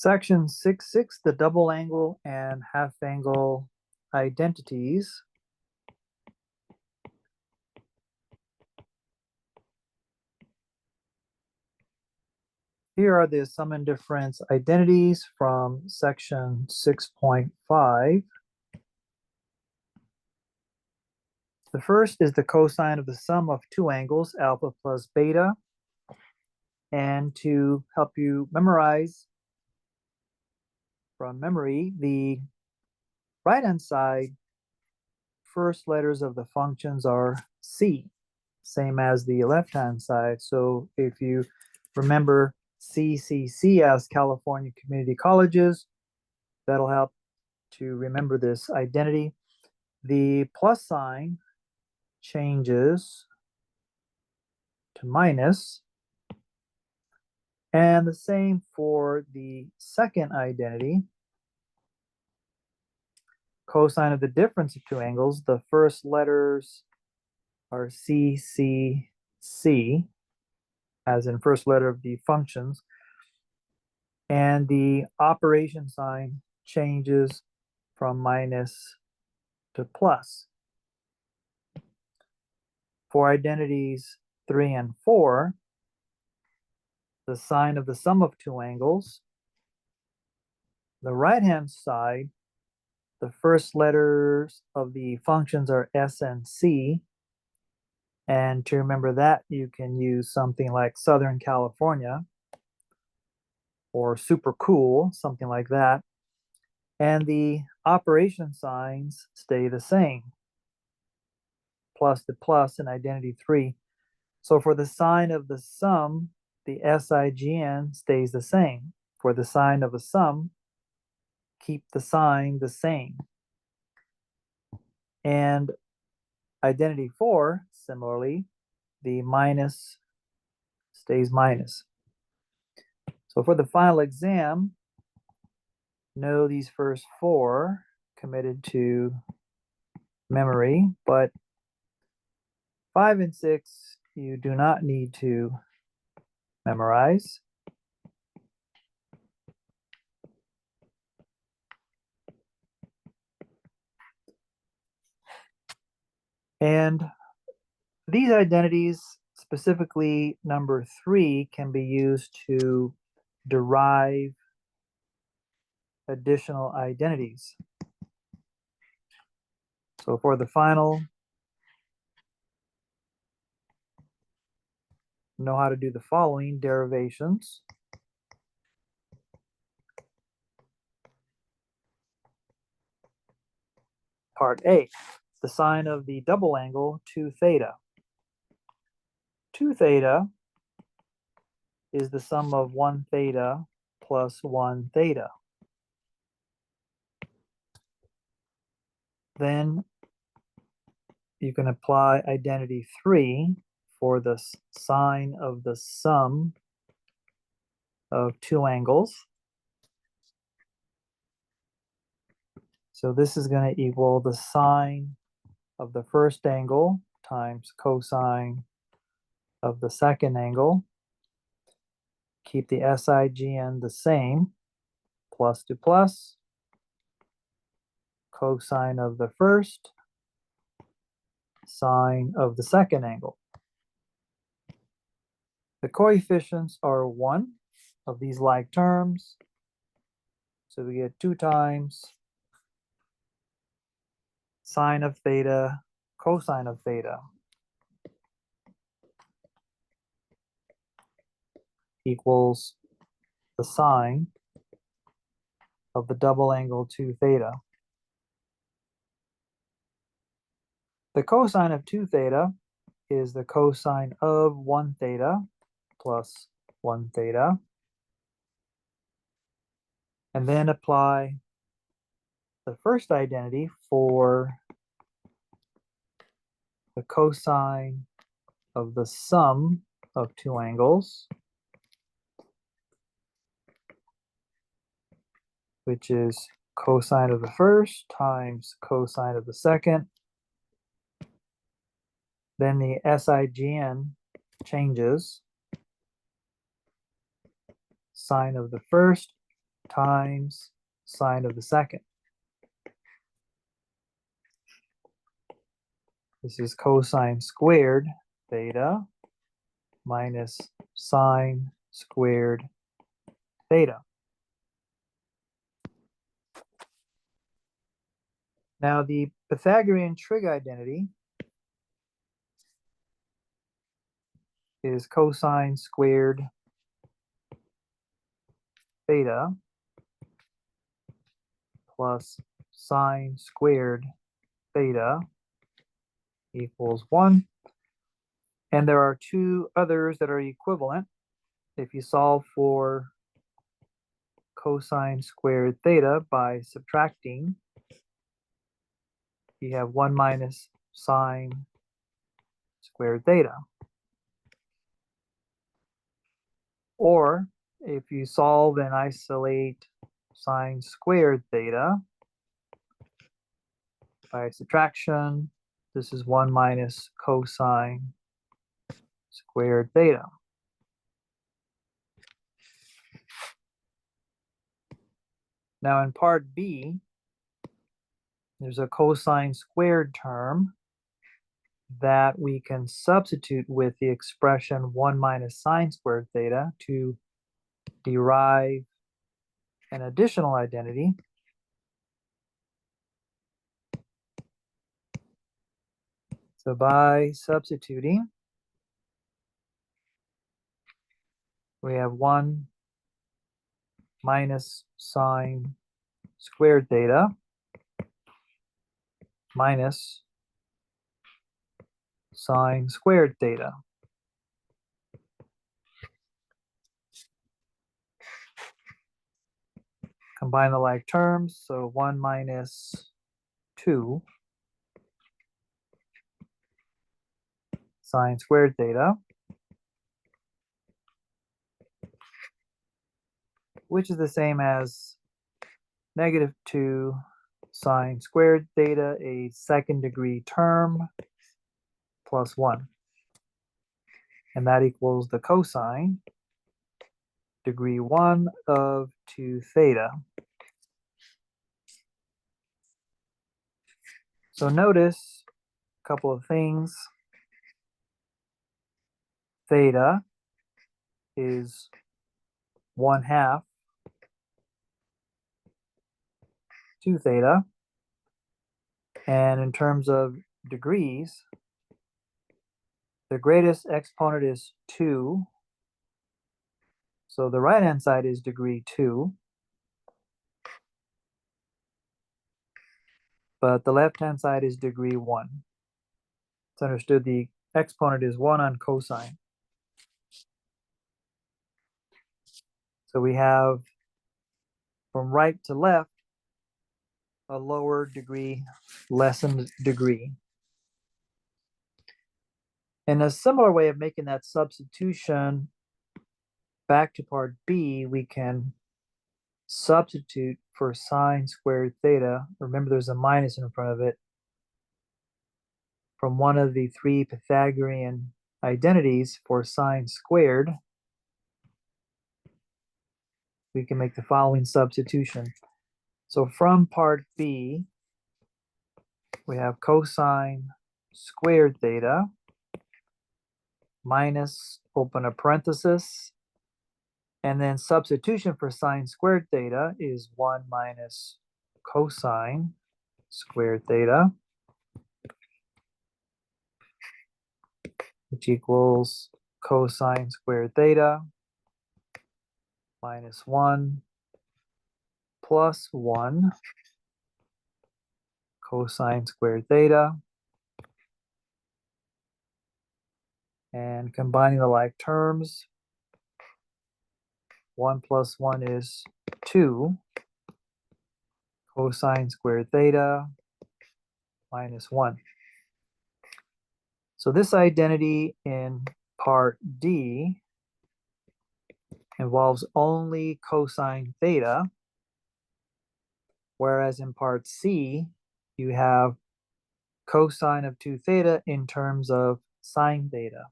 Section 6.6, the double angle and half angle identities. Here are the sum and difference identities from section 6.5. The first is the cosine of the sum of two angles, alpha plus beta. And to help you memorize from memory, the right-hand side first letters of the functions are C, same as the left-hand side. So if you remember CCC as California Community Colleges, that'll help to remember this identity. The plus sign changes to minus, and the same for the second identity. Cosine of the difference of two angles, the first letters are C, C, C, as in first letter of the functions. And the operation sign changes from minus to plus. For identities 3 and 4, the sign of the sum of two angles, the right-hand side, the first letters of the functions are S and C. And to remember that, you can use something like Southern California or super cool, something like that. And the operation signs stay the same, plus the plus in identity 3. So for the sign of the sum, the SIGN stays the same. For the sign of a sum, keep the sign the same. And identity 4, similarly, the minus stays minus. So for the final exam, know these first 4 committed to memory, but 5 and 6 you do not need to memorize. And these identities, specifically number 3, can be used to derive additional identities. So for the final, know how to do the following derivations. Part A, the sign of the double angle 2 theta. 2 theta is the sum of 1 theta plus 1 theta. Then you can apply identity 3 for the sine of the sum of two angles. So this is going to equal the sine of the first angle times cosine of the second angle. Keep the SIGN the same, plus to plus, cosine of the first, sine of the second angle. The coefficients are 1 of these like terms, so we get 2 times sine of theta, cosine of theta equals the sine of the double angle 2 theta. The cosine of 2 theta is the cosine of 1 theta plus 1 theta. And then apply the first identity for the cosine of the sum of two angles, which is cosine of the first times cosine of the second. Then the SIGN changes, sine of the first times sine of the second. This is cosine squared theta minus sine squared theta. Now the Pythagorean trig identity is cosine squared theta plus sine squared theta equals 1. And there are two others that are equivalent. If you solve for cosine squared theta by subtracting, you have 1 minus sine squared theta. Or if you solve and isolate sine squared theta by subtraction, this is 1 minus cosine squared theta. Now in part B, there's a cosine squared term that we can substitute with the expression 1 minus sine squared theta to derive an additional identity. So by substituting, we have 1 minus sine squared theta minus sine squared theta. Combine the like terms, so 1 minus 2 sine squared theta, which is the same as negative 2 sine squared theta, a second degree term, plus 1. And that equals the cosine degree 1 of 2 theta. So notice a couple of things. Theta is 1/2 2 theta. And in terms of degrees, the greatest exponent is 2. So the right-hand side is degree 2. But the left-hand side is degree 1. It's understood the exponent is 1 on cosine. So we have from right to left a lower degree, lessened degree. In a similar way of making that substitution back to part B, we can substitute for sine squared theta. Remember, there's a minus in front of it. From one of the three Pythagorean identities for sine squared, we can make the following substitution. So from part B, we have cosine squared theta minus, open a parenthesis, and then substitution for sine squared theta is 1 minus cosine squared theta, which equals cosine squared theta minus 1 plus 1 cosine squared theta. And combining the like terms, 1 plus 1 is 2 cosine squared theta minus 1. So this identity in part D involves only cosine theta, whereas in part C, you have cosine of 2 theta in terms of sine theta.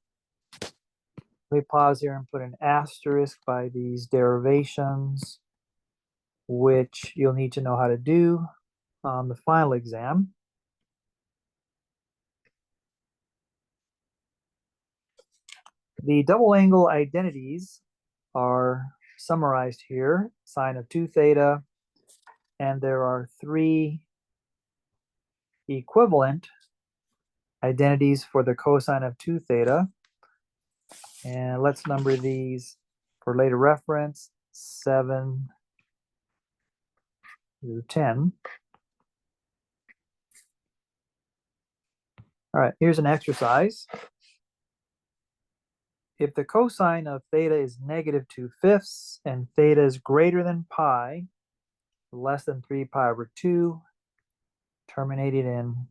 Let me pause here and put an asterisk by these derivations. which you'll need to know how to do on the final exam. The double angle identities are summarized here, sine of 2 theta, and there are 3 equivalent identities for the cosine of 2 theta. And let's number these for later reference, 7 through 10. All right, here's an exercise. If the cosine of theta is negative 2/5 and theta is greater than pi, less than 3 pi over 2, terminating in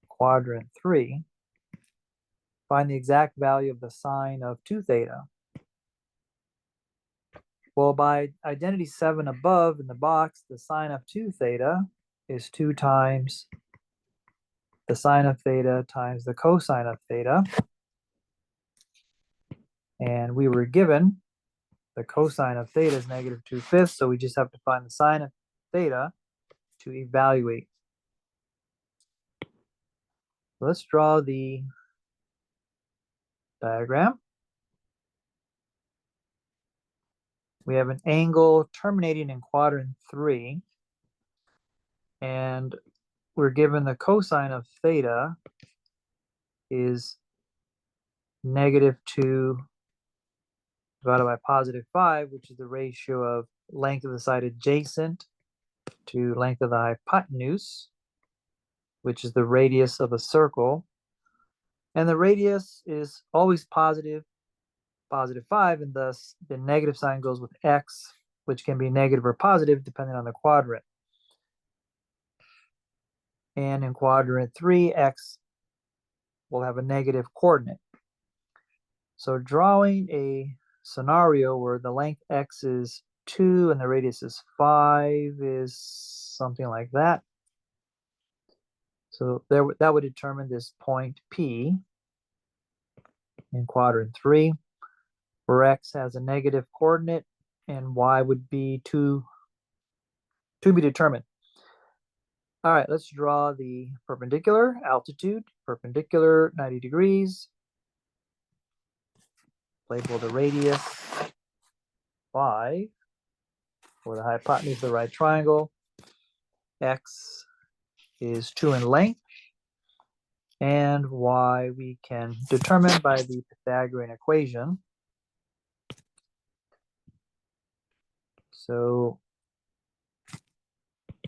quadrant 3, find the exact value of the sine of 2 theta. Well, by identity 7 above in the box, the sine of 2 theta is 2 times the sine of theta times the cosine of theta. And we were given the cosine of theta is negative 2/5, so we just have to find the sine of theta to evaluate. Let's draw the diagram. We have an angle terminating in quadrant 3, and we're given the cosine of theta is negative 2 divided by positive 5, which is the ratio of length of the side adjacent to length of the hypotenuse, which is the radius of a circle. And the radius is always positive 5, and thus the negative sign goes with x, which can be negative or positive depending on the quadrant. And in quadrant 3, x will have a negative coordinate. So drawing a scenario where the length x is 2 and the radius is 5 is something like that. So that would determine this point P in quadrant 3, where x has a negative coordinate and y would be to be determined. All right, let's draw the perpendicular altitude, perpendicular 90 degrees. Label the radius 5 for the hypotenuse of the right triangle. X is 2 in length, and y we can determine by the Pythagorean equation. So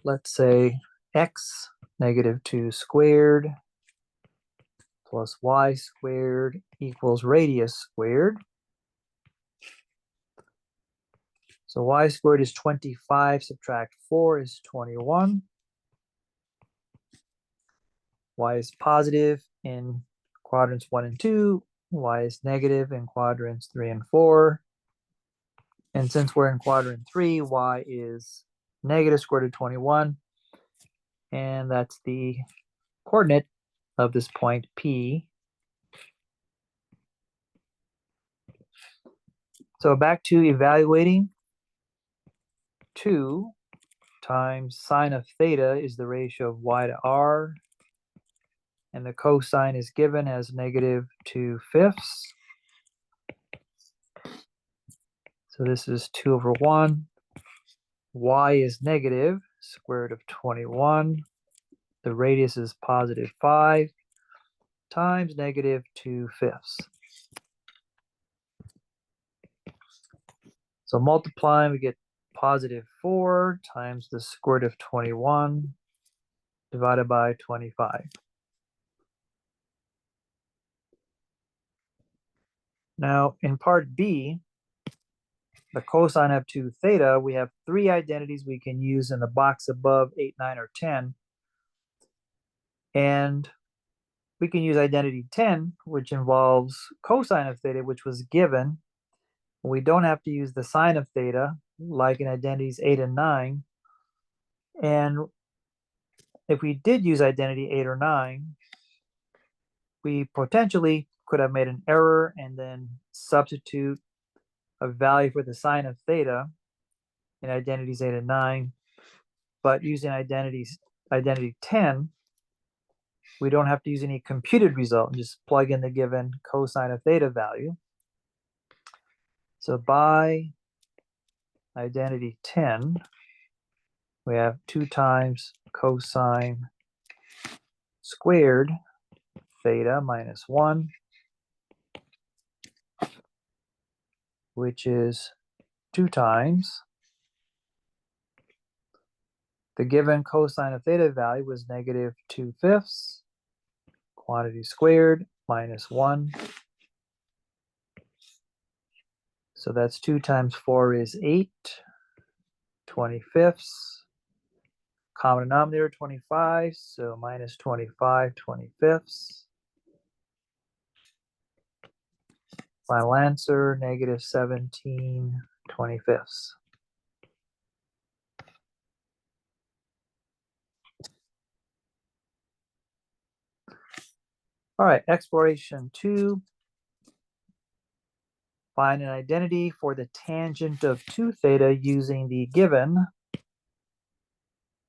let's say x negative 2 squared plus y squared equals radius squared. So y squared is 25, subtract 4 is 21. Y is positive in quadrants 1 and 2. Y is negative in quadrants 3 and 4. And since we're in quadrant 3, y is negative square root of 21. And that's the coordinate of this point P. So back to evaluating. 2 times sine of theta is the ratio of y to r. And the cosine is given as negative 2/5. So this is 2 over 1. Y is negative square root of 21. The radius is positive 5 times negative 2/5. So multiplying, we get positive 4 times the square root of 21 divided by 25. Now, in part B, the cosine of 2 theta, we have 3 identities we can use in the box above 8, 9, or 10. And we can use identity 10, which involves cosine of theta, which was given. We don't have to use the sine of theta, like in identities 8 and 9. And if we did use identity 8 or 9, we potentially could have made an error and then substitute a value for the sine of theta in identity zeta 9, but using identity 10, we don't have to use any computed result and just plug in the given cosine of theta value. So by identity 10, we have 2 times cosine squared theta minus 1, which is 2 times the given cosine of theta value was negative 2/5, quantity squared minus 1. So that's 2 times 4 is 8, 25ths. Common denominator 25, so minus 25 25ths. Final answer, negative 17 25ths. All right, exploration 2. Find an identity for the tangent of 2 theta using the given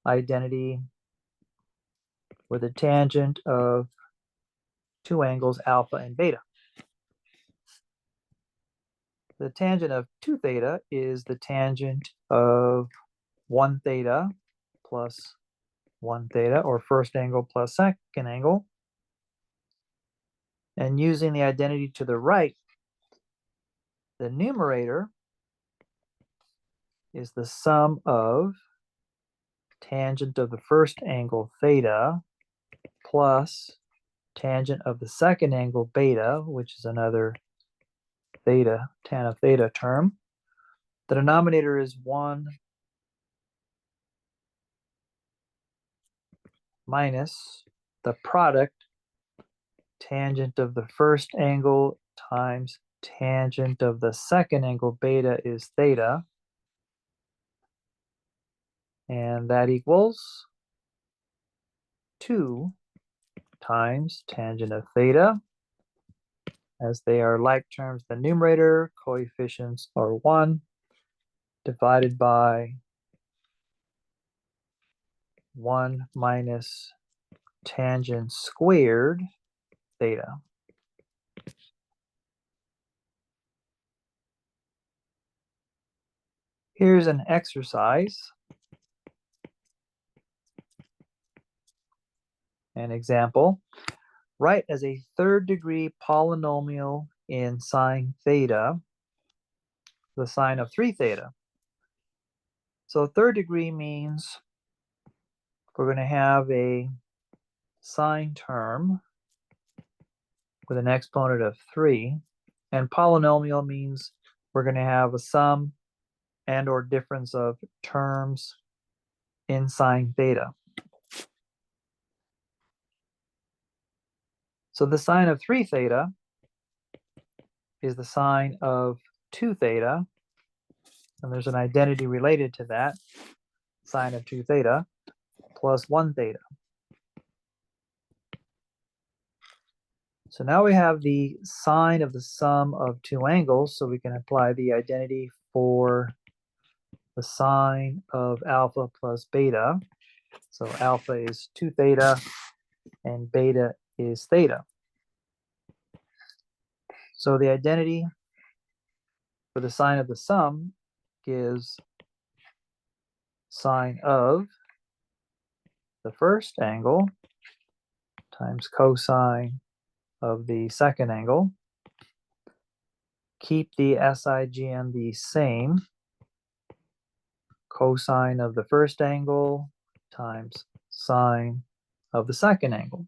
identity for the tangent of 2 angles alpha and beta. The tangent of 2 theta is the tangent of 1 theta plus 1 theta, or first angle plus second angle. And using the identity to the right, the numerator is the sum of tangent of the first angle theta plus tangent of the second angle beta, which is another theta, tan of theta term. The denominator is 1 minus the product tangent of the first angle times tangent of the second angle beta is theta. And that equals 2 times tangent of theta. As they are like terms, the numerator, coefficients are 1, divided by 1 minus tangent squared theta. Here's an exercise. An example. Write as a third degree polynomial in sine theta the sine of 3 theta. So third degree means we're going to have a sine term with an exponent of 3, and polynomial means we're going to have a sum and or difference of terms in sine theta. So the sine of 3 theta is the sine of 2 theta, and there's an identity related to that, sine of 2 theta plus 1 theta. So now we have the sine of the sum of 2 angles, so we can apply the identity for the sine of alpha plus beta. So alpha is 2 theta and beta is theta. So the identity for the sine of the sum gives sine of the first angle times cosine of the second angle. Keep the SIGN the same. Cosine of the first angle times sine of the second angle.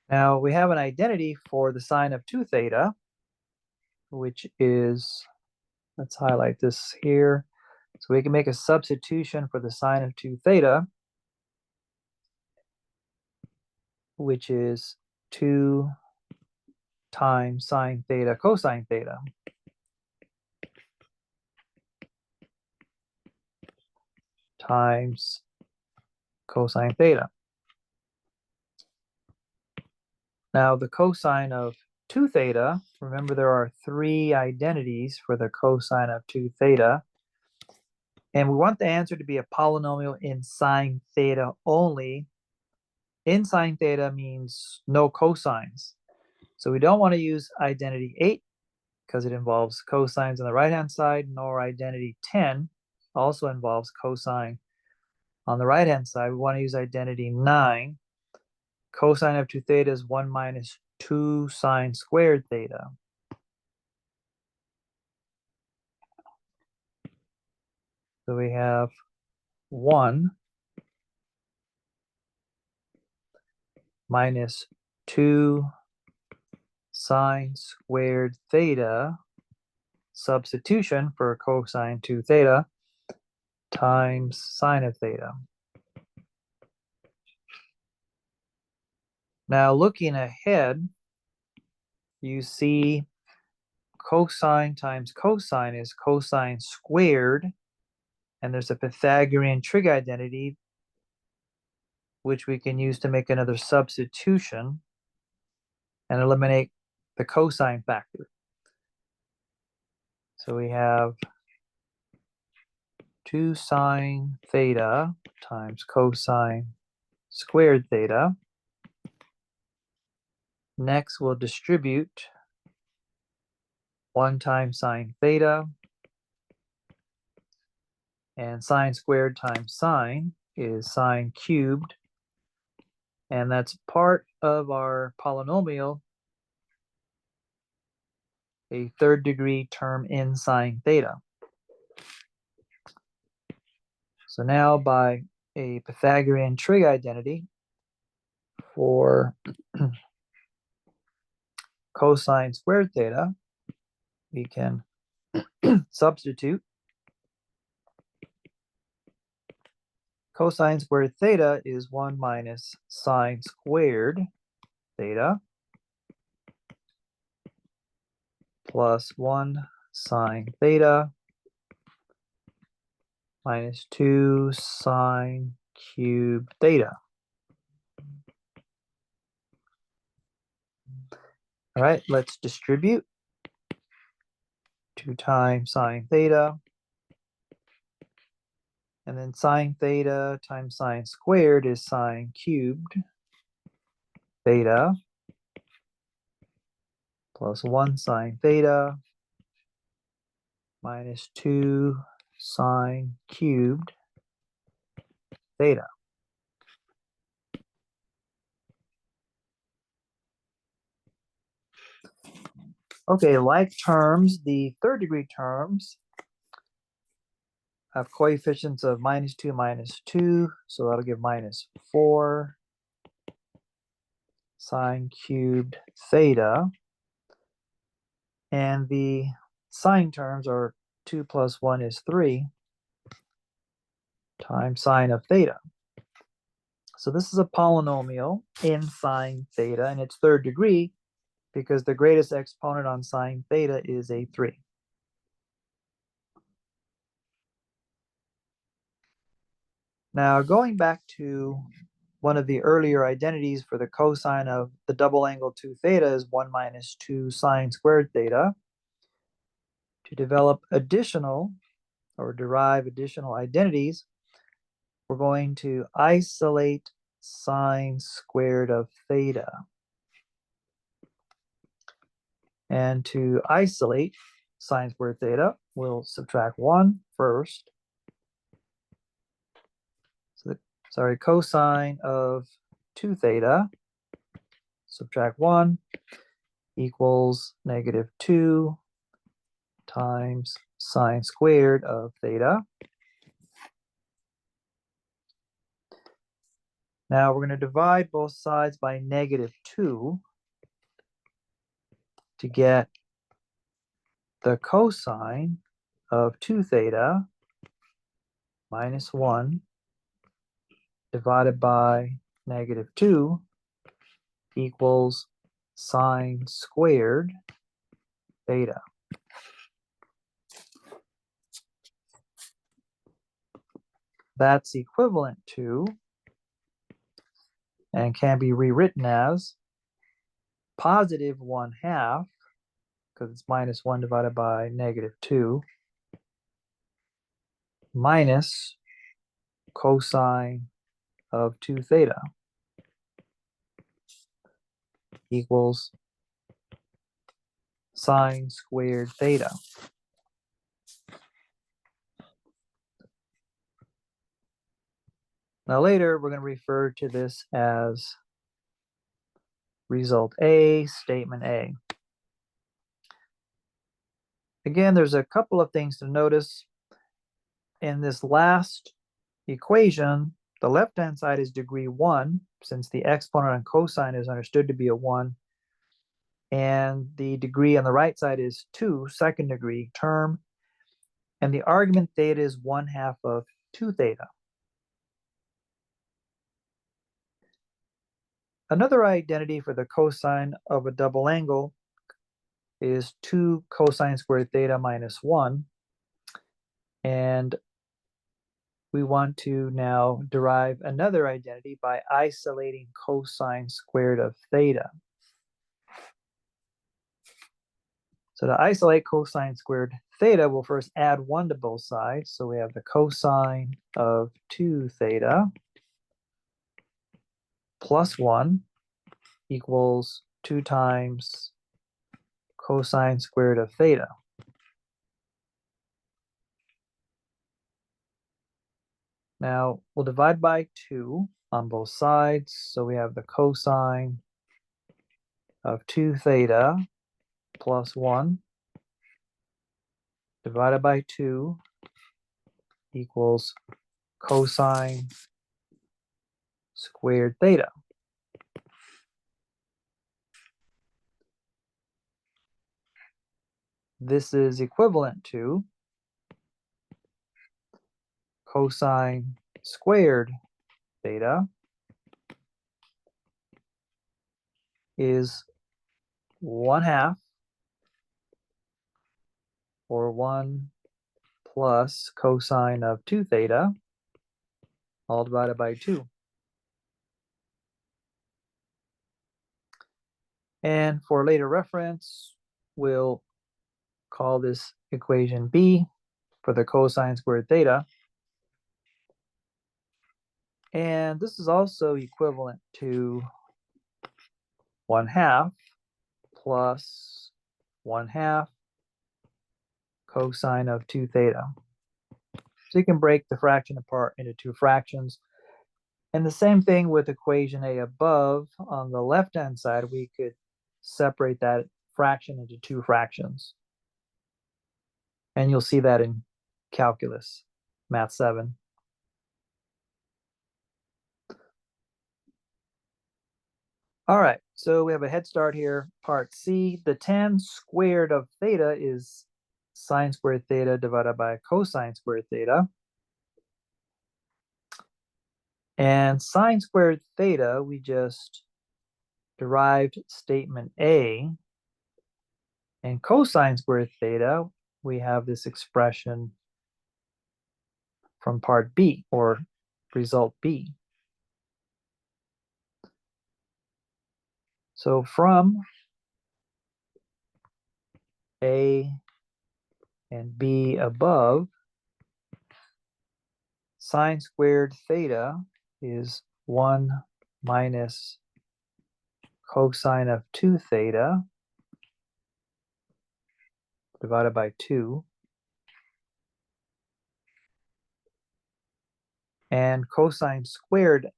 Now we have an identity for the sine of 2 theta, which is, let's highlight this here. So we can make a substitution for the sine of 2 theta, which is 2 times sine theta cosine theta. Times cosine theta. Now the cosine of 2 theta, remember there are 3 identities for the cosine of 2 theta. And we want the answer to be a polynomial in sine theta only. In sine theta means no cosines. So we don't want to use identity 8 because it involves cosines on the right-hand side, nor identity 10 also involves cosine on the right-hand side. We want to use identity 9. Cosine of 2 theta is 1 minus 2 sine squared theta. So we have 1 minus 2 sine squared theta, substitution for cosine 2 theta, times sine of theta. Now looking ahead, you see cosine times cosine is cosine squared, and there's a Pythagorean trig identity which we can use to make another substitution and eliminate the cosine factor. So we have 2 sine theta times cosine squared theta. Next, we'll distribute 1 times sine theta, and sine squared times sine is sine cubed, and that's part of our polynomial, a 3rd degree term in sine theta. So now by a Pythagorean trig identity for cosine squared theta, we can substitute cosine squared theta is 1 minus sine squared theta plus 1 sine theta minus 2 sine cubed theta. All right, let's distribute 2 times sine theta, and then sine theta times sine squared is sine cubed theta plus 1 sine theta minus 2 sine cubed theta. Okay, like terms, the 3rd degree terms have coefficients of minus 2, so that'll give minus 4 sine cubed theta. And the sine terms are 2 plus 1 is 3 times sine of theta. So this is a polynomial in sine theta, and it's 3rd degree because the greatest exponent on sine theta is a 3. Now going back to one of the earlier identities for the cosine of the double angle 2 theta is 1 minus 2 sine squared theta. To develop additional or derive additional identities, we're going to isolate sine squared of theta. And to isolate sine squared theta, we'll subtract 1 first. So cosine of 2 theta, subtract 1, equals negative 2 times sine squared of theta. Now we're going to divide both sides by negative 2 to get the cosine of 2 theta minus 1 divided by negative 2 equals sine squared theta. That's equivalent to, and can be rewritten as, positive 1/2, because it's minus 1 divided by negative 2, minus cosine of 2 theta equals sine squared theta. Now later, we're going to refer to this as result A, statement A. Again, there's a couple of things to notice. In this last equation, the left-hand side is degree 1, since the exponent on cosine is understood to be a 1. And the degree on the right side is 2, second degree term. And the argument theta is 1/2 of 2 theta. Another identity for the cosine of a double angle is 2 cosine squared theta minus 1. And we want to now derive another identity by isolating cosine squared of theta. So to isolate cosine squared theta, we'll first add 1 to both sides. So we have the cosine of 2 theta plus 1 equals 2 times cosine squared of theta. Now we'll divide by 2 on both sides. So we have the cosine of 2 theta plus 1 divided by 2 equals cosine squared theta. This is equivalent to cosine squared theta is 1/2, or 1 plus cosine of 2 theta, all divided by 2. And for later reference, we'll call this equation B for the cosine squared theta. And this is also equivalent to 1/2 plus 1/2 cosine of 2 theta. So you can break the fraction apart into 2 fractions. And the same thing with equation A above. On the left-hand side, we could separate that fraction into 2 fractions. And you'll see that in calculus, math 7. All right, so we have a head start here. Part C, the tan squared of theta is sine squared theta divided by cosine squared theta. And sine squared theta, we just derived statement A. And cosine squared theta, we have this expression from part B, or result B. So from A and B above, sine squared theta is 1 minus cosine of 2 theta divided by 2. And cosine squared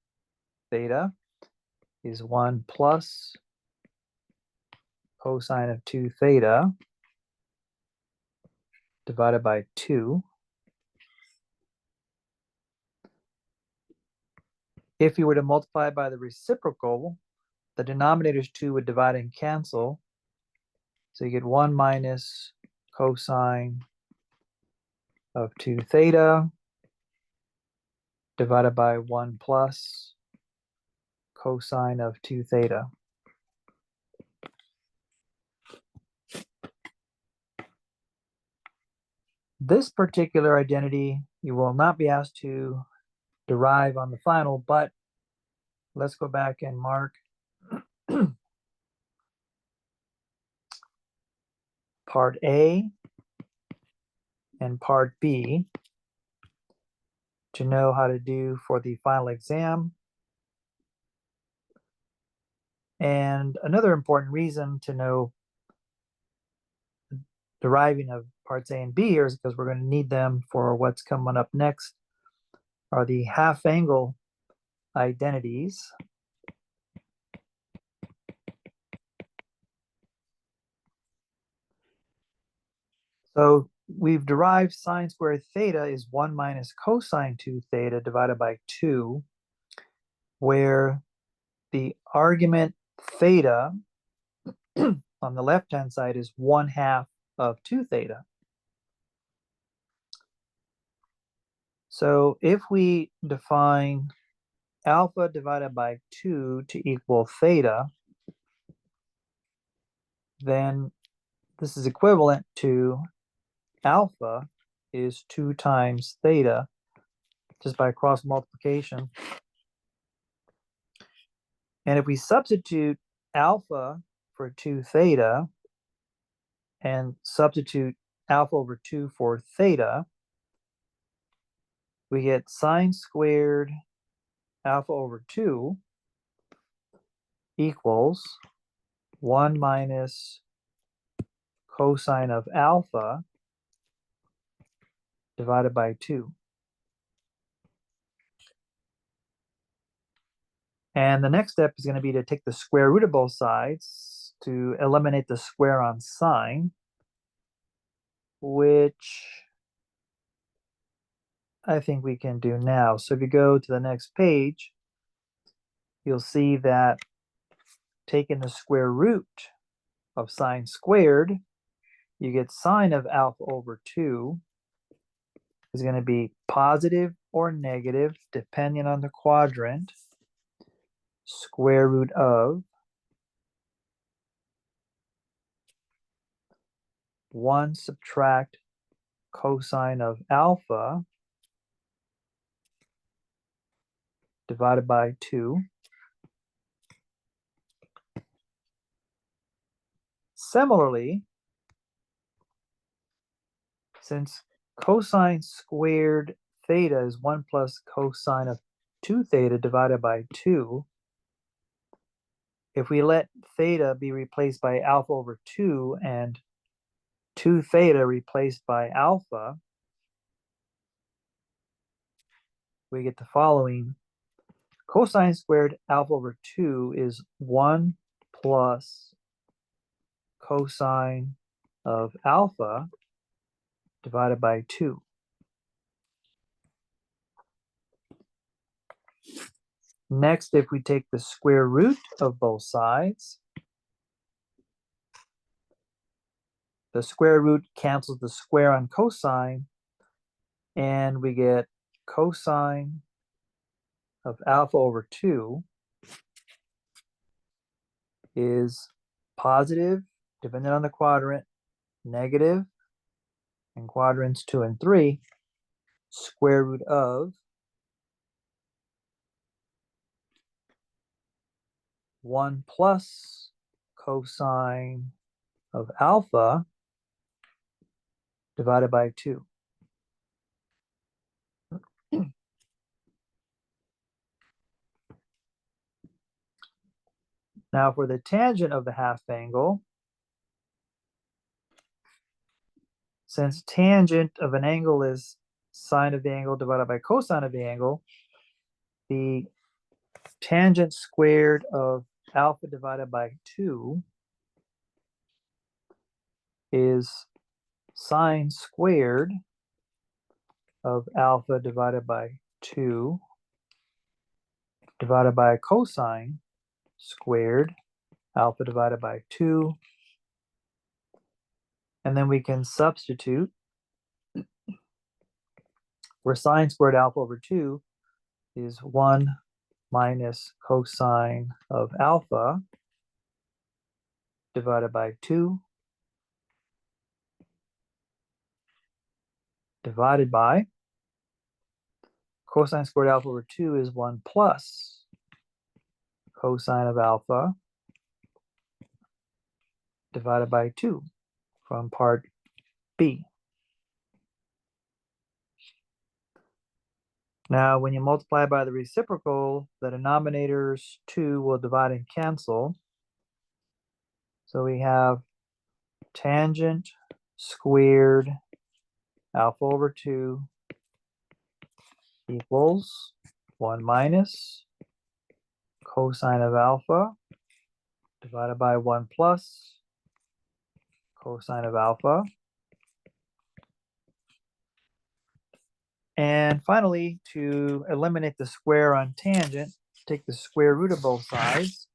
theta is 1 plus cosine of 2 theta divided by 2. If you were to multiply by the reciprocal, the denominators 2 would divide and cancel. So you get 1 minus cosine of 2 theta divided by 1 plus cosine of 2 theta. This particular identity you will not be asked to derive on the final, but let's go back and mark part A and part B to know how to do for the final exam. And another important reason to know deriving of parts A and B here is because we're going to need them for what's coming up next, are the half angle identities. So we've derived sine squared theta is 1 minus cosine 2 theta divided by 2, where the argument theta on the left-hand side is 1/2 of 2 theta. So if we define alpha divided by 2 to equal theta, then this is equivalent to alpha is 2 times theta just by cross multiplication. And if we substitute alpha for 2 theta and substitute alpha over 2 for theta, we get sine squared alpha over 2 equals 1 minus cosine of alpha divided by 2. And the next step is going to be to take the square root of both sides to eliminate the square on sine, which I think we can do now. So if you go to the next page, you'll see that taking the square root of sine squared, you get sine of alpha over 2 is going to be positive or negative, depending on the quadrant, square root of 1 subtract cosine of alpha divided by 2. Similarly, since cosine squared theta is 1 plus cosine of 2 theta divided by 2, if we let theta be replaced by alpha over 2 and 2 theta replaced by alpha, we get the following. Cosine squared alpha over 2 is 1 plus cosine of alpha divided by 2. Next, if we take the square root of both sides, the square root cancels the square on cosine, and we get cosine of alpha over 2 is positive, depending on the quadrant, negative, in quadrants 2 and 3, square root of 1 plus cosine of alpha divided by 2. Now for the tangent of the half angle, since tangent of an angle is sine of the angle divided by cosine of the angle, the tangent squared of alpha divided by 2 is sine squared of alpha divided by 2 divided by cosine squared alpha divided by 2. And then we can substitute where sine squared alpha over 2 is 1 minus cosine of alpha divided by 2 divided by cosine squared alpha over 2 is 1 plus cosine of alpha divided by 2. from part B. Now, when you multiply by the reciprocal, the denominators 2 will divide and cancel. So we have tangent squared alpha over 2 equals 1 minus cosine of alpha divided by 1 plus cosine of alpha. And finally, to eliminate the square on tangent, take the square root of both sides.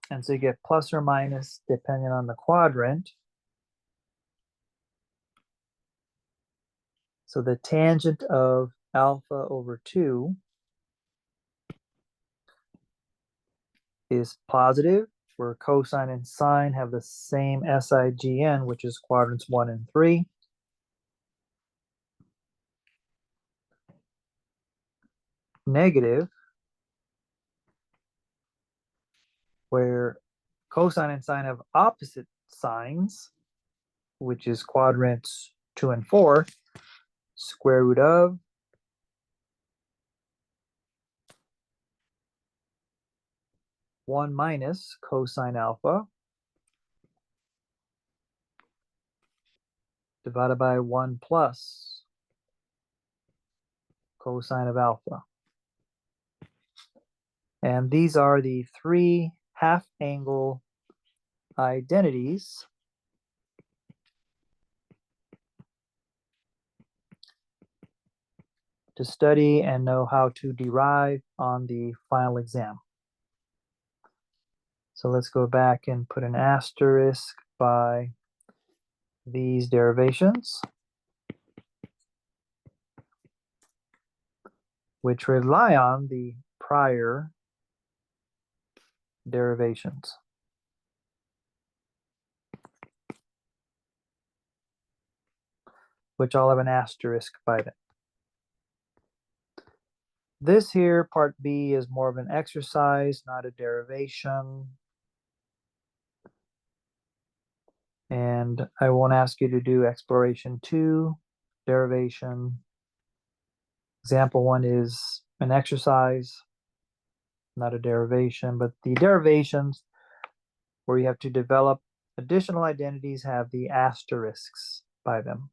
And so you get plus or minus depending on the quadrant. So the tangent of alpha over 2 is positive, where cosine and sine have the same SIGN, which is quadrants 1 and 3. Negative, where cosine and sine have opposite signs, which is quadrants 2 and 4. Square root of one minus cosine alpha divided by 1 plus cosine of alpha. And these are the 3 half angle identities to study and know how to derive on the final exam. So let's go back and put an asterisk by these derivations, which rely on the prior derivations. Which I'll have an asterisk by them. This here, part B, is more of an exercise, not a derivation. And I won't ask you to do exploration 2, derivation. Example 1 is an exercise, not a derivation, but the derivations where you have to develop additional identities have the asterisks by them.